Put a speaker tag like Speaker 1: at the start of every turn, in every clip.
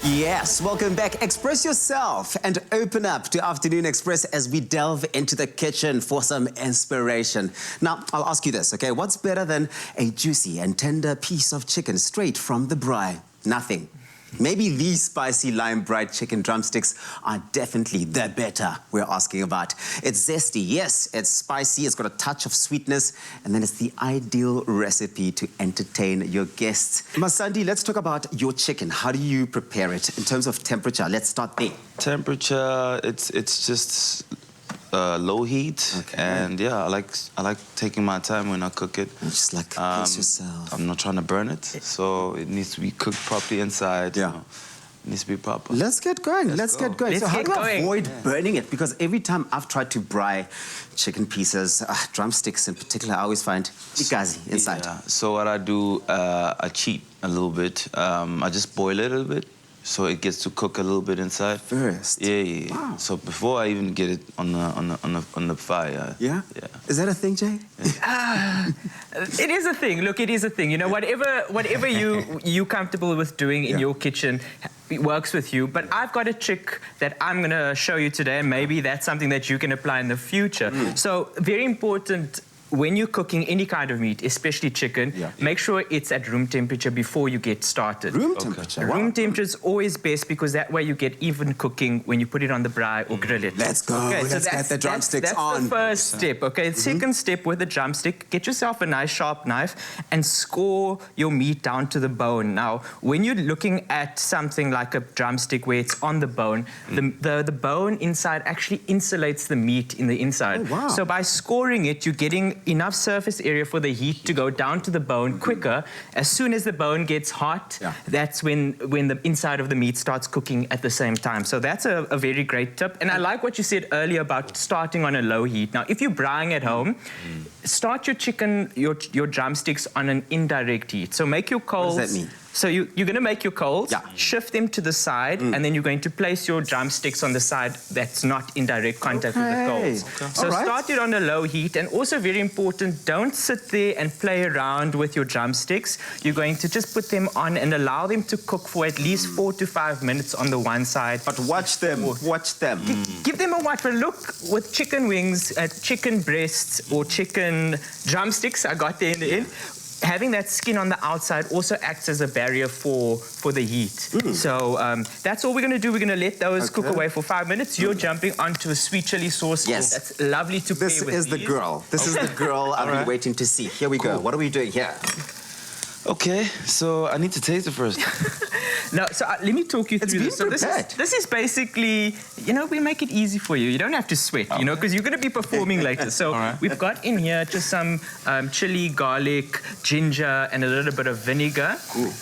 Speaker 1: Yes, welcome back. Express yourself and open up to Afternoon Express as we delve into the kitchen for some inspiration. Now, I'll ask you this, okay? What's better than a juicy and tender piece of chicken straight from the braai? Nothing. Maybe these spicy lime braaied chicken drumsticks are definitely the better we're asking about. It's zesty, yes, it's spicy, it's got a touch of sweetness, and then it's the ideal recipe to entertain your guests. Masandi, let's talk about your chicken. How do you prepare it in terms of temperature? Let's start there.
Speaker 2: Temperature, it's just low heat, okay. And yeah, I like taking my time when I cook it.
Speaker 1: Just like pace yourself.
Speaker 2: I'm not trying to burn it, so it needs to be cooked properly inside.
Speaker 1: Yeah.
Speaker 2: You know, it needs to be proper.
Speaker 1: Let's get going. Let's get going. So how do I avoid burning it? Because every time I've tried to braai chicken pieces, drumsticks in particular, I always find igazi inside.
Speaker 2: Yeah. So what I do, I cheat a little bit. I just boil it a little bit, so it gets to cook a little bit inside
Speaker 1: first.
Speaker 2: Yeah.
Speaker 1: Wow.
Speaker 2: So before I even get it on the fire.
Speaker 1: Yeah. Yeah. Is that a thing, Jay?
Speaker 3: Yeah. It is a thing. Look, it is a thing. You know, whatever you comfortable with doing in your kitchen, it works with you. But I've got a trick that I'm going to show you today, and maybe that's something that you can apply in the future. So very important. When you're cooking any kind of meat, especially chicken, make sure it's at room temperature before you get started.
Speaker 1: Room temperature?
Speaker 3: Wow. Room temperature is always best because that way you get even cooking when you put it on the braai or grill it.
Speaker 1: Let's go. Okay, let's get the drumsticks on.
Speaker 3: That's the first step, okay? The second step with the drumstick, get yourself a nice sharp knife and score your meat down to the bone. Now, when you're looking at something like a drumstick where it's on the bone, the bone inside actually insulates the meat in the inside.
Speaker 1: Oh, wow.
Speaker 3: So by scoring it, you're getting enough surface area for the heat to go down to the bone quicker. As soon as the bone gets hot, that's when the inside of the meat starts cooking at the same time. So that's a very great tip. And I like what you said earlier about starting on a low heat. Now, if you're braaiing at home, start your chicken, your drumsticks on an indirect heat. So make your coals.
Speaker 1: What does that mean?
Speaker 3: So you're going to make your coals, shift them to the side, and then you're going to place your drumsticks on the side that's not in direct contact with the coals. So start it on a low heat, and also very important, don't sit there and play around with your drumsticks. You're going to just put them on and allow them to cook for at least 4 to 5 minutes on the one side.
Speaker 1: But watch them, watch them.
Speaker 3: Give them a watch. But look, with chicken wings, chicken breasts, or chicken drumsticks, I got there in the end, having that skin on the outside also acts as a barrier for the heat. So that's all we're going to do. We're going to let those cook away for 5 minutes. You're jumping onto a sweet chili sauce.
Speaker 1: Yes.
Speaker 3: That's lovely to pair with
Speaker 1: This is the girl. This is the girl I've been waiting to see. Here we go. What are we doing here?
Speaker 2: Okay, so I need to taste it first.
Speaker 3: No, so let me talk you through this. So this is basically, you know, we make it easy for you. You don't have to sweat, you know, because you're going to be performing later. So we've got in here just some chili, garlic, ginger, and a little bit of vinegar.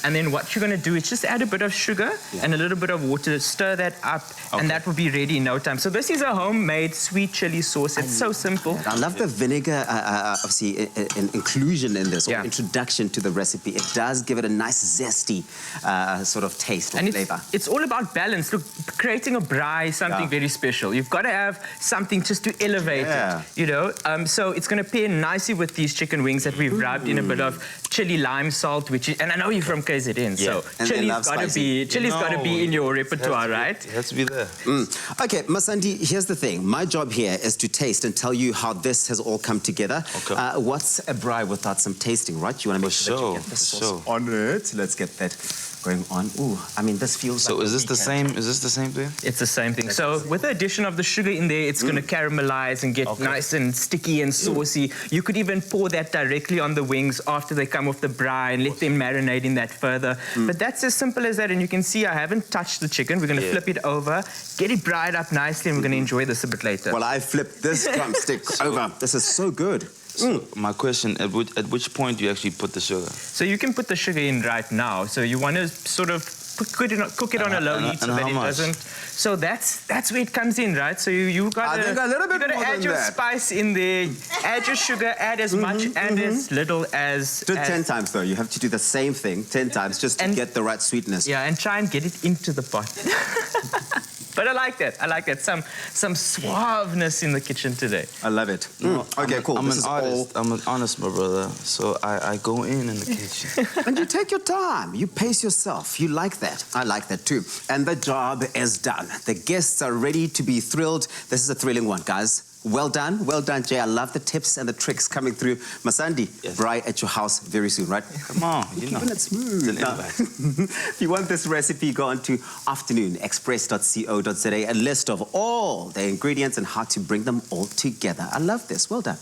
Speaker 3: And then what you're going to do is just add a bit of sugar and a little bit of water, stir that up, and that will be ready in no time. So this is a homemade sweet chili sauce. It's so simple.
Speaker 1: I love the vinegar, obviously, inclusion in this, or introduction to the recipe. It does give it a nice zesty sort of taste or flavor.
Speaker 3: It's all about balance. Look, creating a braai is something very special. You've got to have something just to elevate it, you know. So it's going to pair nicely with these chicken wings that we've rubbed in a bit of chili lime salt, which is, and I know you're from KZN, so chili's got to be in your repertoire, right?
Speaker 2: It has to be there.
Speaker 1: Okay, Masandi, here's the thing. My job here is to taste and tell you how this has all come together. What's a braai without some tasting, right? You want to make sure that you get the sauce on it. Let's get that going on. Ooh, I mean, this feels like...
Speaker 2: So is this the same? Is this the same thing?
Speaker 3: It's the same thing. So with the addition of the sugar in there, it's going to caramelize and get nice and sticky and saucy. You could even pour that directly on the wings after they come off the braai and let them marinate in that further. But that's as simple as that. And you can see I haven't touched the chicken. We're going to flip it over, get it braaied up nicely, and we're going to enjoy this a bit later.
Speaker 1: Well, I flipped this drumstick over. This is so good.
Speaker 2: So my question, at which point do you actually put the sugar?
Speaker 3: So you can put the sugar in right now. So you want to sort of cook it on a low heat so that it doesn't... So that's where it comes in, right? So you got to add your spice in there, add your sugar, add as much and as little as...
Speaker 1: Do it 10 times, though. You have to do the same thing 10 times just to get the right sweetness.
Speaker 3: Yeah, and try and get it into the pot. But I like that. I like that. Some suaveness in the kitchen today.
Speaker 1: I love it. Okay, cool.
Speaker 2: I'm
Speaker 1: This
Speaker 2: an
Speaker 1: is
Speaker 2: artist. I'm an honest, my brother. So I go in the kitchen.
Speaker 1: And you take your time. You pace yourself. You like that. I like that too. And the job is done. The guests are ready to be thrilled. This is a thrilling one, guys. Well done, Jay. I love the tips and the tricks coming through. Masandi,
Speaker 2: Yes.
Speaker 1: Braaied at your house very soon, right?
Speaker 2: Come on, you know.
Speaker 1: Keeping it smooth. Now, if you want this recipe, go on to afternoonexpress.co.za, a list of all the ingredients and how to bring them all together. I love this. Well done.